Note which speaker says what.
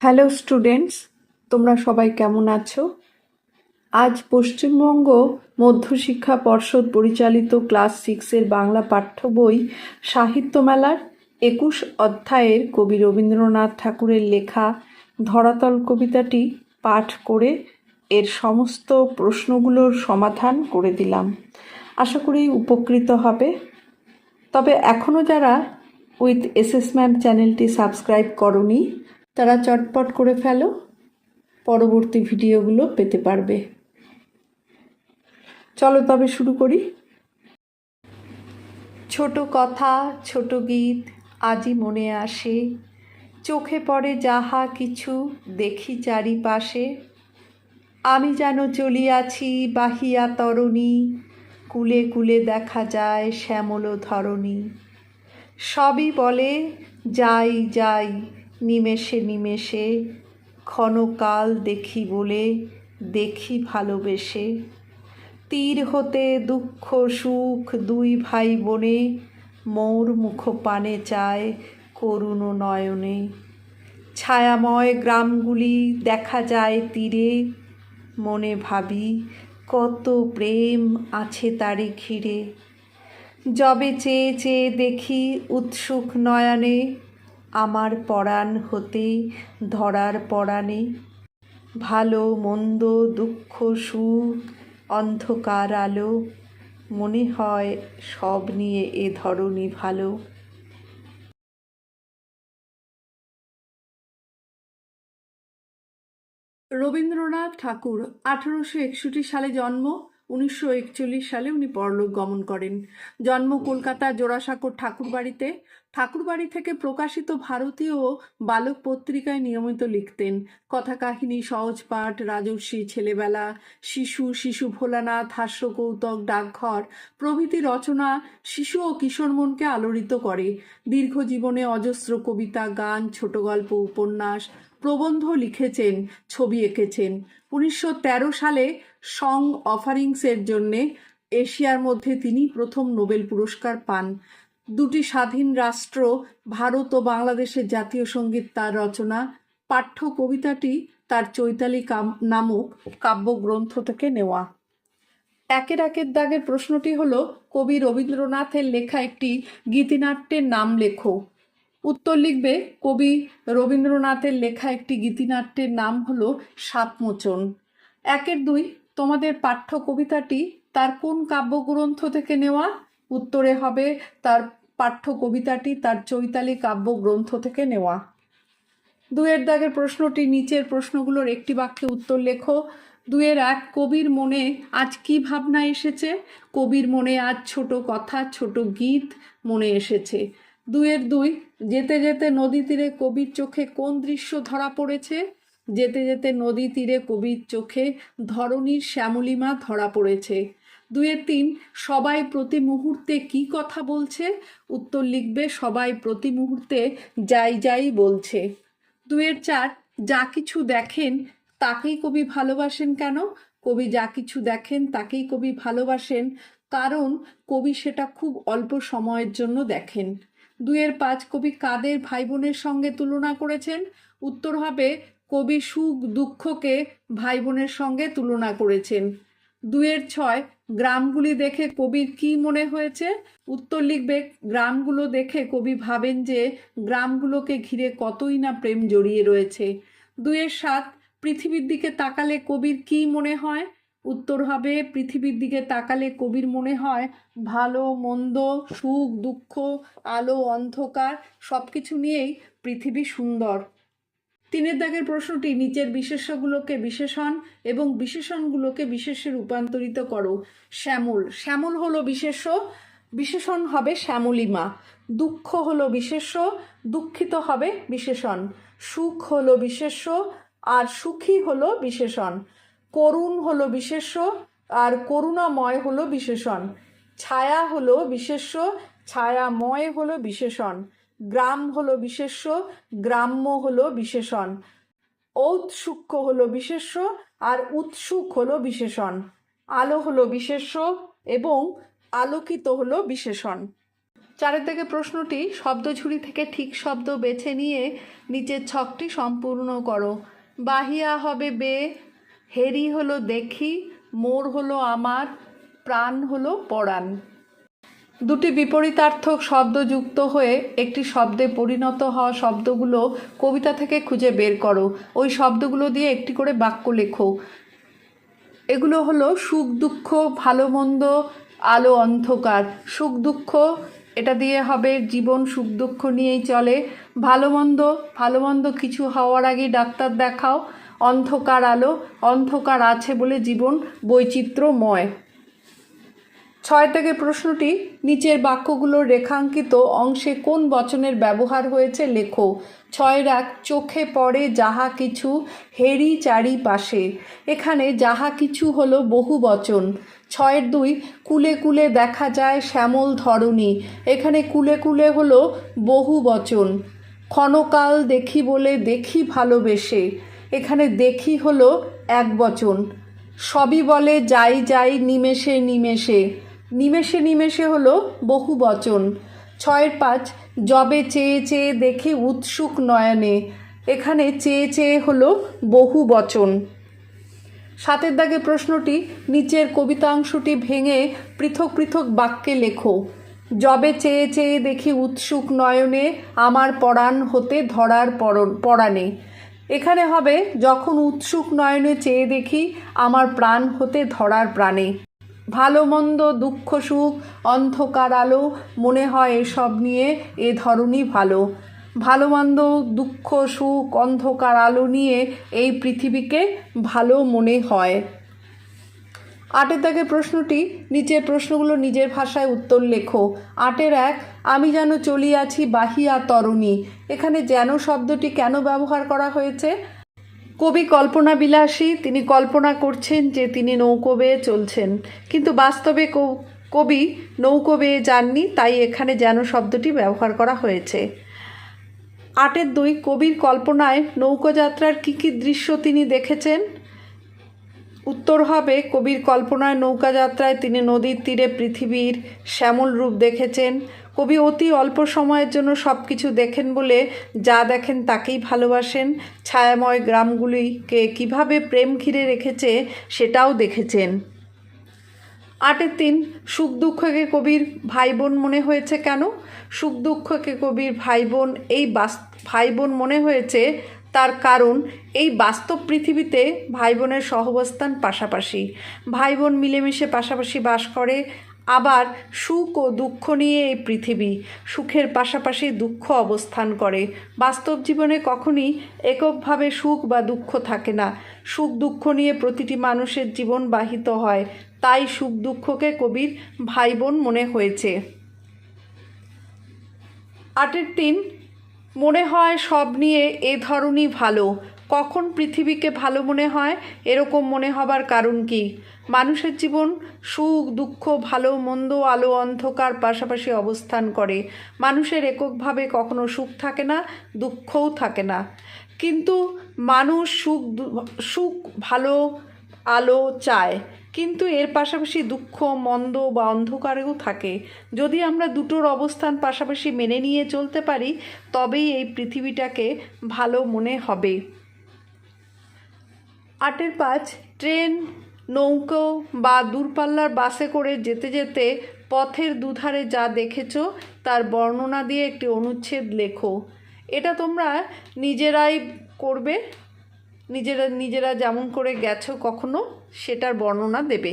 Speaker 1: Hello students, তোমরা সবাই কেমন আছো? আজ পশ্চিমবঙ্গ মধ্যশিক্ষা পর্ষদ পরিচালিত ক্লাস 6-এর বাংলা পাঠ্য বই সাহিত্য মেলার 21 অধ্যায়ের কবি রবীন্দ্রনাথ ঠাকুরের লেখা ধরাতল কবিতাটি পাঠ করে এর সমস্ত প্রশ্নগুলোর সমাধান করে দিলাম। আশা করি উপকৃত হবে। তবে এখনও যারা উইথ এসএস ম্যাম চ্যানেলটি সাবস্ক্রাইব করনি তারা চটপট করে ফেলো, পরবর্তী ভিডিওগুলো পেতে পারবে। চলো তবে শুরু করি। ছোট কথা ছোট গীত আজই মনে আসে, চোখে পড়ে যাহা কিছু দেখি চারিপাশে। আমি যেন চলিয়াছি বাহিয়া তরণী, কুলে কুলে দেখা যায় শ্যামল ধরণী। সবই বলে যাই যাই নিমেষে নিমেষে, ক্ষণকাল দেখি বলে দেখি ভালোবেসে। তীর হতে দুঃখ সুখ দুই ভাই বোনে, মোর মুখ পানে চায় করুণ নয়নে। ছায়াময় গ্রামগুলি দেখা যায় তীরে, মনে ভাবি কত প্রেম আছে তারে ঘিরে। যবে চেয়ে চেয়ে দেখি উৎসুক নয়নে, আমার পরাণ হতে ধরার পরাণে। ভালো মন্দ দুঃখ সুখ অন্ধকার আলো, মনে হয় সব নিয়ে এ ধরনী ভালো। রবীন্দ্রনাথ ঠাকুর 1861 সালে জন্ম, 1941 সালে উনি পরলোক গমন করেন। জন্ম কলকাতা জোড়াসাঁকোর ঠাকুরবাড়িতে। ঠাকুরবাড়ি থেকে প্রকাশিত ভারতীয় বালক পত্রিকায় নিয়মিত লিখতেন। কথা কাহিনী, সহজ পাঠ, রাজর্ষি, ছেলেবেলা, শিশু, শিশু ভোলানাথ, হাস্যকৌতুক, ডাকঘর প্রভৃতি রচনা শিশু ও কিশোর মনকে আলোড়িত করে। দীর্ঘ জীবনে অজস্র কবিতা, গান, ছোট গল্প, উপন্যাস, প্রবন্ধ লিখেছেন, ছবি এঁকেছেন। 1913 সালে সং অফারিংসের জন্যে এশিয়ার মধ্যে তিনি প্রথম নোবেল পুরস্কার পান। দুটি স্বাধীন রাষ্ট্র ভারত ও বাংলাদেশের জাতীয় সঙ্গীত তার রচনা। পাঠ্য কবিতাটি তার চৈতালি নামক কাব্যগ্রন্থ থেকে নেওয়া। একের দাগের প্রশ্নটি হলো, কবি রবীন্দ্রনাথের লেখা একটি গীতিনাট্যের নাম লেখো। উত্তর লিখবে, কবি রবীন্দ্রনাথের লেখা একটি গীতিনাট্যের নাম হলো সাতমোচন। 1-2, তোমাদের পাঠ্য কবিতাটি তার কোন কাব্যগ্রন্থ থেকে নেওয়া? উত্তরে হবে তার পাঠ্য কবিতাটি তার চৈতালি কাব্যগ্রন্থ থেকে নেওয়া। 2-এর দাগের প্রশ্নটি নিচের প্রশ্নগুলোর একটি বাক্যে উত্তর লেখো। 2-1, কবির মনে আজ কি ভাবনা এসেছে? কবির মনে আজ ছোট কথা ছোট গীত মনে এসেছে। 2-2, যেতে যেতে নদী তীরে কবির চোখে কোন দৃশ্য ধরা পড়েছে? যেতে যেতে নদী তীরে কবির চোখে ধরণীর শ্যামলিমা ধরা পড়েছে। 2-3, সবাই প্রতি মুহূর্তে কি কথা বলছে? উত্তর লিখবে, সবাই প্রতি মুহূর্তে যাই যাই বলছে। 2-4, যা কিছু দেখেন তাকেই কবি ভালোবাসেন কেন? কবি যা কিছু দেখেন তাকেই কবি ভালোবাসেন কারণ কবি সেটা খুব অল্প সময়ের জন্য দেখেন। 2-5, কবি কাদের ভাই বোনের সঙ্গে তুলনা করেছেন? উত্তর হবে, কবি সুখ দুঃখকে ভাই বোনের সঙ্গে তুলনা করেছেন। 2-6, গ্রামগুলি দেখে কবির কি মনে হয়েছে? উত্তর লিখবে, গ্রামগুলো দেখে কবি ভাবেন যে গ্রামগুলোকে ঘিরে কতই না প্রেম জড়িয়ে রয়েছে। 2-7, পৃথিবীর দিকে তাকালে কবির কি মনে হয়? উত্তর হবে, পৃথিবীর দিকে তাকালে কবির মনে হয় ভালো মন্দ, সুখ দুঃখ, আলো অন্ধকার সব কিছু নিয়েই পৃথিবী সুন্দর। 3-এর দাগের প্রশ্নটি, নিচের বিশেষ্যগুলোকে বিশেষণ এবং বিশেষণগুলোকে বিশেষে রূপান্তরিত করো। শ্যামল, শ্যামল হলো বিশেষ্য, বিশেষণ হবে শ্যামলিমা। দুঃখ হলো বিশেষ্য, দুঃখিত হবে বিশেষণ। সুখ হলো বিশেষ্য আর সুখী হলো বিশেষণ। করুণ হলো বিশেষ্য আর করুণাময় হলো বিশেষণ। ছায়া হলো বিশেষ্য, ছায়াময় হলো বিশেষণ। গ্রাম হলো বিশেষ্য, গ্রাম্য হলো বিশেষণ। ঔৎসুক্য হলো বিশেষ্য আর উৎসুক হলো বিশেষণ। আলো হলো বিশেষ্য এবং আলোকিত হলো বিশেষণ। চারের দিকে প্রশ্নটি শব্দঝুড়ি থেকে ঠিক শব্দ বেছে নিয়ে নিচের ছকটি সম্পূর্ণ করো। বাহিয়া হবে বে, হেরি হলো দেখি, মোর হলো আমার, প্রাণ হলো পরাণ। দুটি বিপরীতার্থক শব্দ যুক্ত হয়ে একটি শব্দে পরিণত হওয়া শব্দগুলো কবিতা থেকে খুঁজে বের করো। ওই শব্দগুলো দিয়ে একটি করে বাক্য লেখো। এগুলো হলো সুখ দুঃখ, ভালো মন্দ, আলো অন্ধকার। সুখ দুঃখ, এটা দিয়ে হবে জীবন সুখ দুঃখ নিয়েই চলে। ভালো মন্দ কিছু হওয়ার আগেই ডাক্তার দেখাও। অন্ধকার আলো, অন্ধকার আছে বলে জীবন বৈচিত্র্যময়। 6 থেকে প্রশ্নটি নিচের বাক্যগুলোর রেখাঙ্কিত অংশে কোন বচনের ব্যবহার হয়েছে লেখো। 6-1 চোখে পড়ে যাহা কিছু হেরি চারিপাশে। এখানে যাহা কিছু হলো বহু বচন। 6-2 কুলে কুলে দেখা যায় শ্যামল ধরণী। এখানে কুলে কুলে হলো বহু বচন। ক্ষণকাল দেখি বলে দেখি ভালোবেসে। এখানে দেখি হলো এক বচন। সবই বলে যাই যাই নিমেষে নিমেষে। নিমেষে নিমেষে হলো বহু বচন। 6-5 যবে চেয়ে চেয়ে দেখি উৎসুক নয়নে। এখানে চেয়ে চেয়ে হলো বহু বচন। 7 দাগে প্রশ্নটি নিচের কবিতাংশটি ভেঙে পৃথক পৃথক বাক্যে লেখো। যবে চেয়ে চেয়ে দেখি উৎসুক নয়নে আমার পরাণ হতে ধরার পরাণে। এখানে হবে যখন উৎসুক নয়নে চেয়ে দেখি আমার প্রাণ হতে ধরার প্রাণে। ভালো মন্দ, দুঃখ সুখ, অন্ধকার আলো, মনে হয় এসব নিয়ে এ ধরনই ভালো। ভালো মন্দ, দুঃখ সুখ, অন্ধকার আলো নিয়ে এই পৃথিবীকে ভালো মনে হয়। 8 দাগে প্রশ্নটি নিচের প্রশ্নগুলো নিজের ভাষায় উত্তর লেখো। 8-1 আমি যেন চলিয়াছি বাহিয়া তরণী। এখানে যেন শব্দটি কেন ব্যবহার করা হয়েছে? কবি কল্পনা বিলাসী, তিনি কল্পনা করছেন যে তিনি নৌকো বেয়ে চলছেন, কিন্তু বাস্তবে কবি নৌকো বেয়ে যাননি, তাই এখানে যেন শব্দটি ব্যবহার করা হয়েছে। 8-2 কবির কল্পনায় নৌকোযাত্রার কী কী দৃশ্য তিনি দেখেছেন? উত্তর হবে কবির কল্পনায় নৌকাযাত্রায় তিনি নদীর তীরে পৃথিবীর শ্যামল রূপ দেখেছেন। কবি অতি অল্প সময়ের জন্য সব কিছু দেখেন বলে যা দেখেন তাকেই ভালোবাসেন। ছায়াময় গ্রামগুলিকে কিভাবে প্রেম ঘিরে রেখেছে সেটাও দেখেছেন। 8-3 সুখ দুঃখকে কবির ভাই বোন মনে হয়েছে কেন? সুখ দুঃখকে কবির ভাই বোন মনে হয়েছে তার কারণ এই বাস্তব পৃথিবীতে ভাই বোনের সহাবস্থান পাশাপাশি। ভাই বোন মিলেমিশে পাশাপাশি বাস করে। আবার সুখ ও দুঃখ নিয়ে এই পৃথিবী, সুখের পাশাপাশি দুঃখ অবস্থান করে। বাস্তব জীবনে কখনই এককভাবে সুখ বা দুঃখ থাকে না। সুখ দুঃখ নিয়ে প্রতিটি মানুষের জীবন বাহিত হয়, তাই সুখ দুঃখকে কবির ভাই বোন মনে হয়েছে। 8-3 মনে হয় সব নিয়ে এ ধরনই ভালো। কখন পৃথিবীকে ভালো মনে হয়? এরকম মনে হবার কারণ কি? মানুষের জীবন সুখ দুঃখ, ভালো মন্দ, আলো অন্ধকার পাশাপাশি অবস্থান করে। মানুষের এককভাবে কখনো সুখ থাকে না, দুঃখও থাকে না, কিন্তু মানুষ সুখ ভালো আলো চায়, কিন্তু এর পাশাপাশি দুঃখ মন্দ বা অন্ধকারেও থাকে। যদি আমরা দুটোর অবস্থান পাশাপাশি মেনে নিয়ে চলতে পারি, তবেই এই পৃথিবীটাকে ভালো মনে হবে। 8-5 ট্রেন, নৌকো বা দূরপাল্লার বাসে করে যেতে যেতে পথের দুধারে যা দেখেছ তার বর্ণনা দিয়ে একটি অনুচ্ছেদ লেখো। এটা তোমরা নিজেরাই করবে, নিজেরা যেমন করে গেছো কখনো সেটার বর্ণনা দেবে।